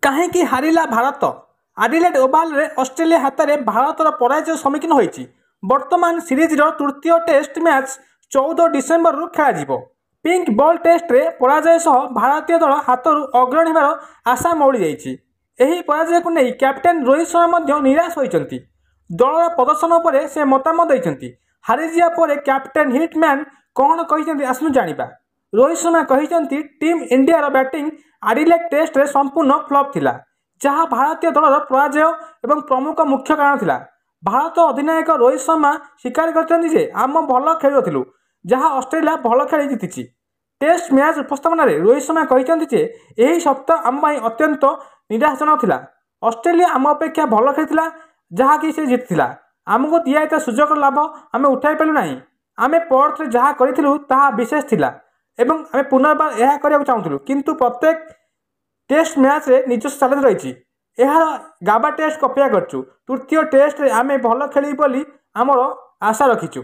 କାହିଁକି ହାରିଲା Bharat? Adelaide ଓଭାଲରେ Australia ହାତରେ ଭାରତର ପରାଜୟ ସମ୍ମୁଖୀନ ହୋଇଛି। ବର୍ତ୍ତମାନ ସିରିଜର ତୃତୀୟ ଟେଷ୍ଟ ମ୍ୟାଚ୍ 14 ଡିସେମ୍ବରରୁ ଖେଳାଯିବ। ପିଙ୍କ ବଲ୍ ଟେଷ୍ଟରେ ପରାଜୟ ସହ ଭାରତୀୟ ଦଳ ହାତରୁ ଅଗ୍ରଣୀ ହେବାର ଆଶା ମଉଳି ଯାଇଛି। ଏହି ପରାଜୟକୁ ନେଇ କ୍ୟାପ୍ଟେନ୍ ରୋହିତ ଶର୍ମା ମଧ୍ୟ ନିରାଶ ହୋଇଛନ୍ତି। ଦଳର ପ୍ରଦର୍ଶନ ଉପରେ ସେ ମତାମତ ଦେଇଛନ୍ତି। ହାରିଯିବା ପରେ କ୍ୟାପ୍ଟେନ୍ ହିଟମ୍ୟାନ୍ କ'ଣ କହିଛନ୍ତି ଆସନ୍ତୁ ଜାଣିବା। ରୋହିତ ଶର୍ମା କହିଛନ୍ତି ଟିମ୍ ଇଣ୍ଡିଆର ବ୍ୟାଟିଂ ଆଡିଲେଡ୍ ଟେଷ୍ଟରେ ସମ୍ପୂର୍ଣ୍ଣ ଫ୍ଲପ୍ ଥିଲା, ଯାହା ଭାରତୀୟ ଦଳର ପରାଜୟ ଏବଂ ପ୍ରମୁଖ ମୁଖ୍ୟ କାରଣ ଥିଲା। ଭାରତ ଅଧିନାୟକ ରୋହିତ ଶର୍ମା ସ୍ୱୀକାର କରିଛନ୍ତି ଯେ ଆମେ ଭଲ ଖେଳୁଥିଲୁ, ଯାହା ଅଷ୍ଟ୍ରେଲିଆ ଭଲ ଖେଳି ଜିତିଛି। ଟେଷ୍ଟ ମ୍ୟାଚ୍ ଉପସ୍ଥାପନାରେ ରୋହିତ ଶର୍ମା କହିଛନ୍ତି ଯେ ଏହି ସପ୍ତାହ ଆମ ପାଇଁ ଅତ୍ୟନ୍ତ ନିରାଶାଜନକ ଥିଲା। ଅଷ୍ଟ୍ରେଲିଆ ଆମ ଅପେକ୍ଷା ଭଲ ଖେଳିଥିଲା, ଯାହାକି ସେ ଜିତିଥିଲା। ଆମକୁ ଦିଆଯାଇଥିବା ସୁଯୋଗର ଲାଭ ଆମେ ଉଠାଇ ପାରିଲୁ ନାହିଁ। ଆମେ ପରଥରେ ଯାହା କରିଥିଲୁ ତାହା ବିଶେଷ ଥିଲା ଏବଂ ଆମେ ପୁନର୍ବାର ଏହା କରିବାକୁ ଚାହୁଁଥିଲୁ, କିନ୍ତୁ ପ୍ରତ୍ୟେକ ଟେଷ୍ଟ ମ୍ୟାଚ୍ରେ ନିଜସ୍ୱ ଚ୍ୟାଲେଞ୍ଜ ରହିଛି। ଏହାର ଗାବା ଟେଷ୍ଟକୁ ଅପେକ୍ଷା କରିଛୁ। ତୃତୀୟ ଟେଷ୍ଟରେ ଆମେ ଭଲ ଖେଳିବୁ ବୋଲି ଆମର ଆଶା ରଖିଛୁ।